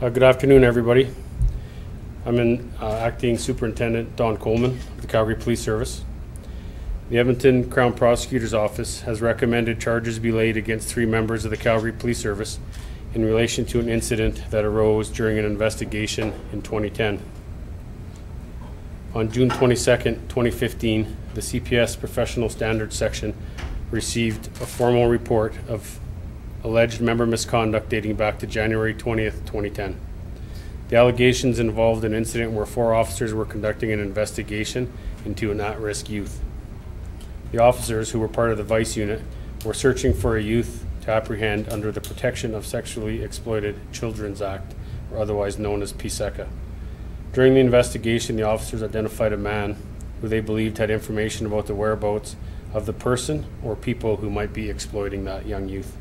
Good afternoon, everybody. I'm Acting Superintendent Don Coleman of the Calgary Police Service. The Edmonton Crown Prosecutor's Office has recommended charges be laid against 3 members of the Calgary Police Service in relation to an incident that arose during an investigation in 2010. On June 22nd, 2015, the CPS Professional Standards Section received a formal report of alleged member misconduct dating back to January 20th, 2010. The allegations involved an incident where 4 officers were conducting an investigation into an at-risk youth. The officers, who were part of the Vice Unit, were searching for a youth to apprehend under the Protection of Sexually Exploited Children's Act, or otherwise known as PSECA. During the investigation, the officers identified a man who they believed had information about the whereabouts of the person or people who might be exploiting that young youth.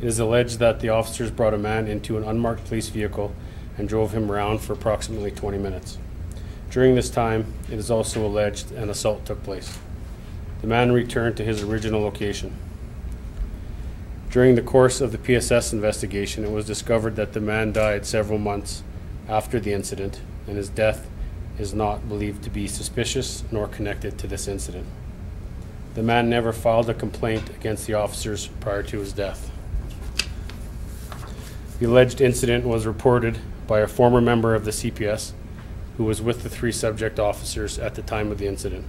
It is alleged that the officers brought a man into an unmarked police vehicle and drove him around for approximately 20 minutes. During this time, it is also alleged an assault took place. The man returned to his original location. During the course of the PSS investigation, it was discovered that the man died several months after the incident, and his death is not believed to be suspicious nor connected to this incident. The man never filed a complaint against the officers prior to his death. The alleged incident was reported by a former member of the CPS who was with the 3 subject officers at the time of the incident.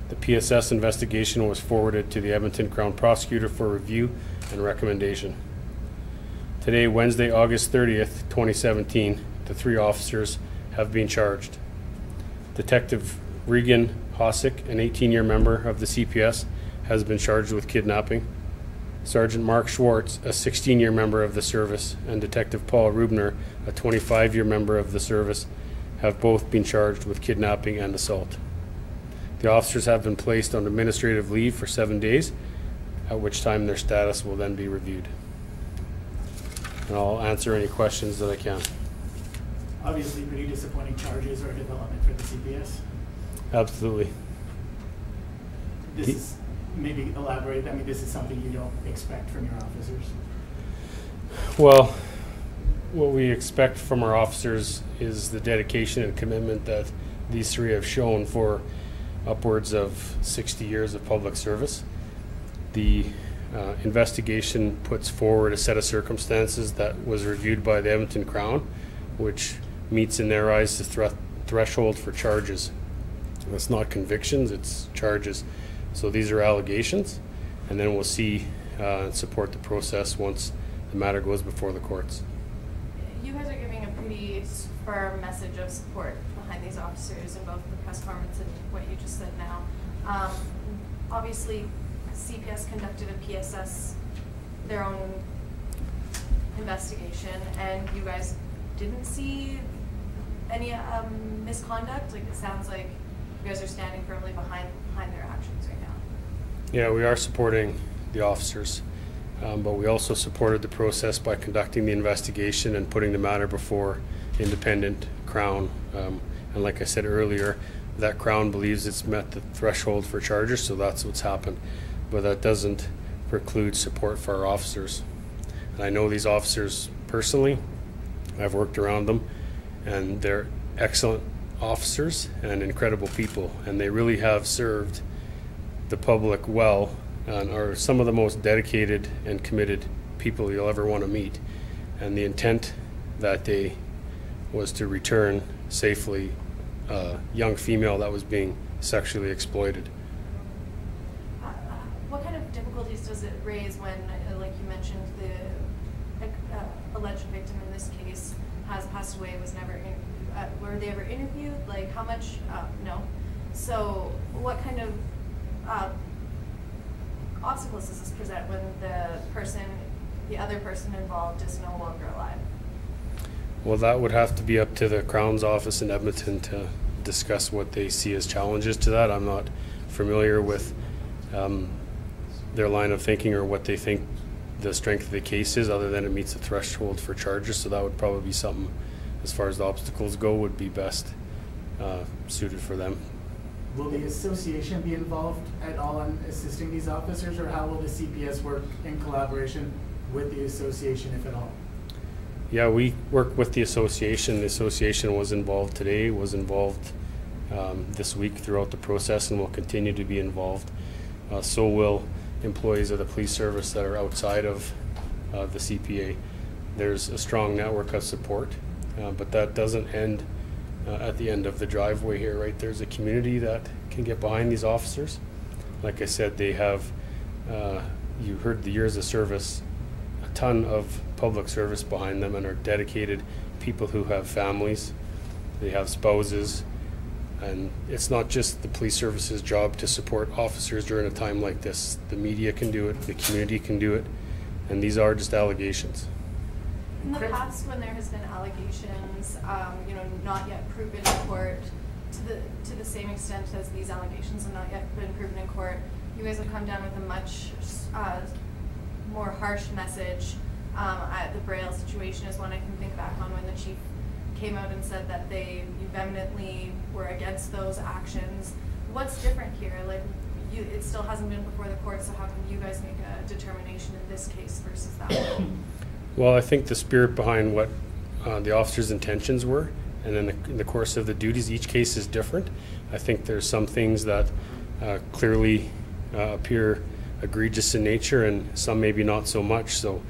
The PSS investigation was forwarded to the Edmonton Crown Prosecutor for review and recommendation. Today, Wednesday, August 30th, 2017, the 3 officers have been charged. Detective Regan Hosick, an 18-year member of the CPS, has been charged with kidnapping. Sergeant Mark Schwartz, a 16-year member of the service, and Detective Paul Rubner, a 25-year member of the service, have both been charged with kidnapping and assault. The officers have been placed on administrative leave for 7 days, at which time their status will then be reviewed. And I'll answer any questions that I can. Obviously, pretty disappointing charges or development for the CPS. Absolutely. This is, maybe elaborate, I mean, this is something you don't expect from your officers? Well, what we expect from our officers is the dedication and commitment that these 3 have shown for upwards of 60 years of public service. The investigation puts forward a set of circumstances that was reviewed by the Edmonton Crown, which meets in their eyes the threshold for charges. It's not convictions, it's charges. So these are allegations, and then we'll see and support the process once the matter goes before the courts. You guys are giving a pretty firm message of support behind these officers in both the press conference and what you just said now. Obviously, CPS conducted a PSS, their own investigation, and you guys didn't see any misconduct. Like, it sounds like you guys are standing firmly behind their actions right now. Yeah, we are supporting the officers, but we also supported the process by conducting the investigation and putting the matter before independent Crown. And like I said earlier, that Crown believes it's met the threshold for charges, so that's what's happened. But that doesn't preclude support for our officers. And I know these officers personally. I've worked around them, and they're excellent officers and incredible people, and they really have served the public well and are some of the most dedicated and committed people you'll ever want to meet. And the intent that day was to return safely a young female that was being sexually exploited. What kind of difficulties does it raise when, like you mentioned, the alleged victim in this case has passed away, was never were they ever interviewed? Like, how much? No. So what kind of obstacles does this present when the other person involved is no longer alive? Well, that would have to be up to the Crown's office in Edmonton to discuss what they see as challenges to that. I'm not familiar with their line of thinking or what they think the strength of the case is, other than it meets the threshold for charges. So that would probably be something, as far as the obstacles go, would be best suited for them. Will the association be involved at all in assisting these officers, or how will the CPS work in collaboration with the association, if at all? Yeah, we work with the association. The association was involved today, was involved this week throughout the process, and will continue to be involved. So will employees of the police service that are outside of the CPA. There's a strong network of support, but that doesn't end at the end of the driveway here, right? There's a community that can get behind these officers. Like I said, they have, you heard the years of service, a ton of public service behind them, and are dedicated people who have families, they have spouses, and it's not just the police service's job to support officers during a time like this. The media can do it, the community can do it, and these are just allegations. In the past, when there has been allegations, you know, not yet proven in court, to the same extent as these allegations have not yet been proven in court, you guys have come down with a much more harsh message. The Braille situation is one I can think back on, when the chief came out and said that you vehemently were against those actions. What's different here? Like, it still hasn't been before the court, so how can you guys make a determination in this case versus that one? Well, I think the spirit behind what the officer's intentions were, and then in the course of the duties, each case is different. I think there's some things that clearly appear egregious in nature, and some maybe not so much. So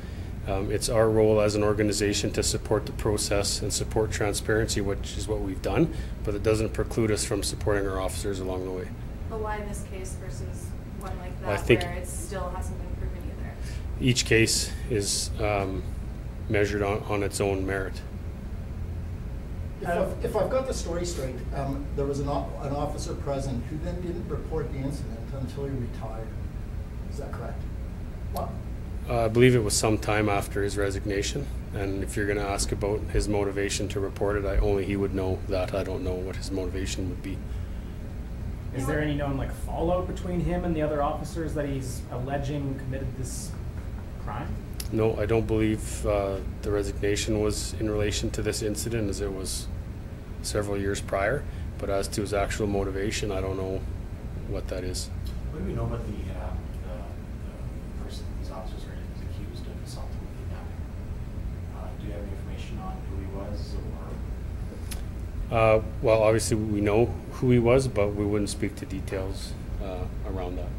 it's our role as an organization to support the process and support transparency, which is what we've done, but it doesn't preclude us from supporting our officers along the way. But why this case versus one like that, I think where it still hasn't been proven either? Each case is measured on its own merit. If I've got the story straight, there was an officer present who then didn't report the incident until he retired. Is that correct? What? I believe it was some time after his resignation, and if you're going to ask about his motivation to report it, only he would know that. I don't know what his motivation would be. Is there any known like fallout between him and the other officers that he's alleging committed this crime? No, I don't believe the resignation was in relation to this incident, as it was several years prior. But as to his actual motivation, I don't know what that is. What do we know about the person these officers are accused of assaulting with kidnapping? Do you have any information on who he was, or? Well, obviously we know who he was, but we wouldn't speak to details around that.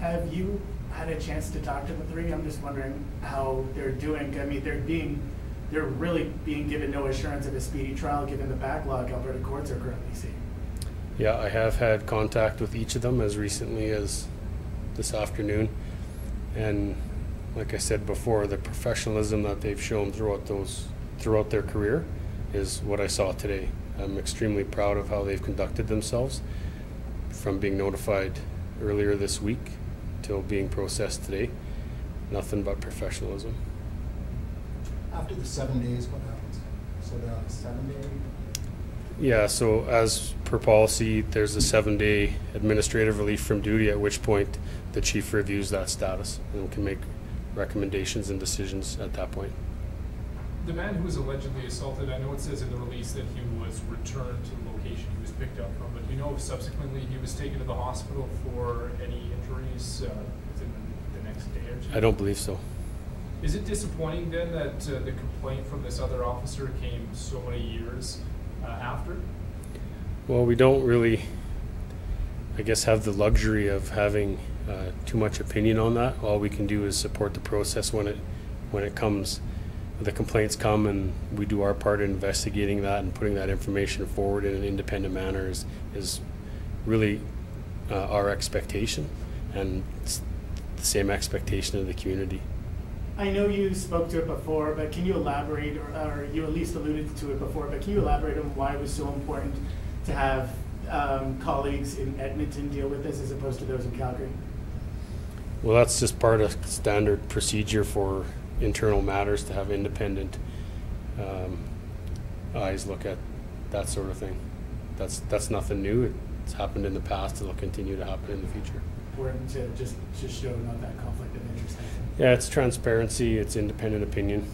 Have you had a chance to talk to the three? I'm just wondering how they're doing. I mean, they're really being given no assurance of a speedy trial given the backlog Alberta courts are currently seeing. Yeah, I have had contact with each of them as recently as this afternoon, and like I said before, the professionalism that they've shown throughout their career is what I saw today. I'm extremely proud of how they've conducted themselves, from being notified earlier this week till being processed today. Nothing but professionalism. After the 7 days, what happens? So they're on a 7-day? Yeah, so as per policy, there's a 7-day administrative relief from duty, at which point the chief reviews that status and can make recommendations and decisions at that point. The man who was allegedly assaulted, I know it says in the release that he was returned to the location he was picked up from, but do you know if subsequently he was taken to the hospital for any injuries within the next day or two? I don't believe so. Is it disappointing then that the complaint from this other officer came so many years after? Well, we don't really, I guess, have the luxury of having too much opinion on that. All we can do is support the process when it comes. The complaints come, and we do our part in investigating that and putting that information forward in an independent manner is really our expectation, and it's the same expectation of the community. I know you spoke to it before, but can you elaborate, or you at least alluded to it before, but can you elaborate on why it was so important to have colleagues in Edmonton deal with this as opposed to those in Calgary? Well, that's just part of standard procedure for internal matters, to have independent eyes look at that sort of thing. That's nothing new. It's happened in the past. It'll continue to happen in the future. Important to just show not that conflict of interest. Yeah, it's transparency. It's independent opinion.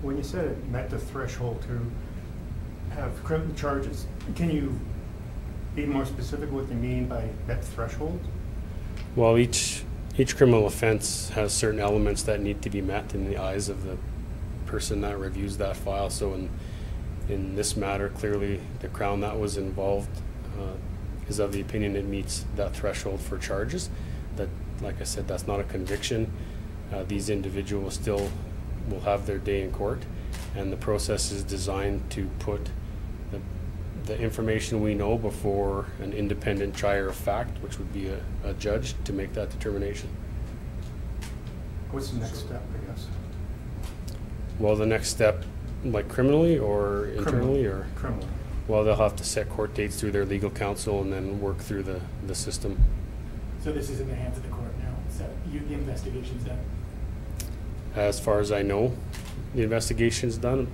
When you said it met the threshold to have criminal charges, can you be more specific what you mean by that threshold? Well, each criminal offense has certain elements that need to be met in the eyes of the person that reviews that file. So in this matter, clearly the Crown that was involved is of the opinion it meets that threshold for charges. That, like I said, that's not a conviction. These individuals still will have their day in court, and the process is designed to put the information we know before an independent trier of fact, which would be a judge, to make that determination. What's the next step, I guess? Well, the next step, like criminally or internally, or? Criminal. Well, they'll have to set court dates through their legal counsel and then work through the system. So this is in the hands of the court now, so the investigation's done? As far as I know, the investigation's done,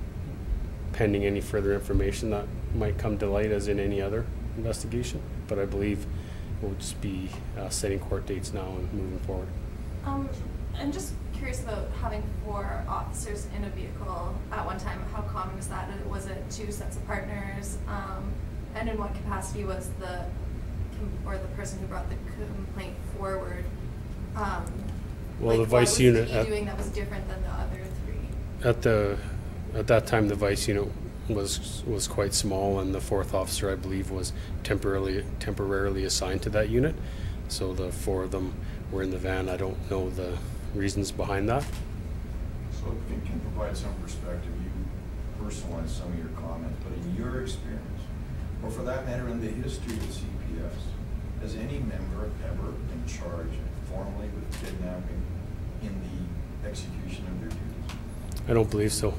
pending any further information that might come to light as in any other investigation. But I believe we'll just be setting court dates now and moving forward. I'm just curious about having 4 officers in a vehicle at one time. How common is that? Was it 2 sets of partners? And in what capacity was the person who brought the complaint forward? Well, like, the vice unit what was he doing that was different than the other 3? At that time, the vice unit was quite small, and the 4th officer, I believe, was temporarily assigned to that unit. So the 4 of them were in the van. I don't know the reasons behind that. So if you can provide some perspective, you personalize some of your comments, but in your experience, or for that matter in the history of CPS, has any member ever been charged formally with kidnapping in the execution of their duties? I don't believe so.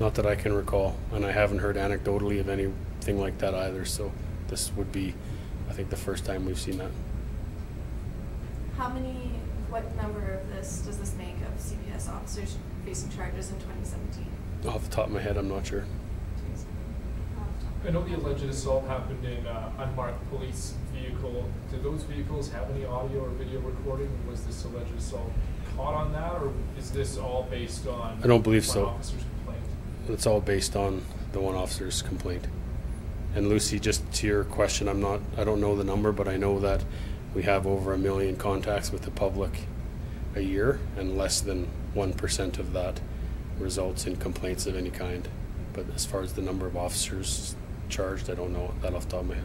Not that I can recall, and I haven't heard anecdotally of anything like that either. So this would be, I think, the first time we've seen that. What number of this does this make of CPS officers facing charges in 2017? Off the top of my head, I'm not sure. I know the alleged assault happened in unmarked police vehicle. Did those vehicles have any audio or video recording? Was this alleged assault caught on that, or is this all based on I don't believe one so. officer's complaint? It's all based on the one officer's complaint. And Lucy, just to your question, I don't know the number, but I know that we have over 1 million contacts with the public a year, and less than 1% of that results in complaints of any kind. But as far as the number of officers charged, I don't know that off the top of my head.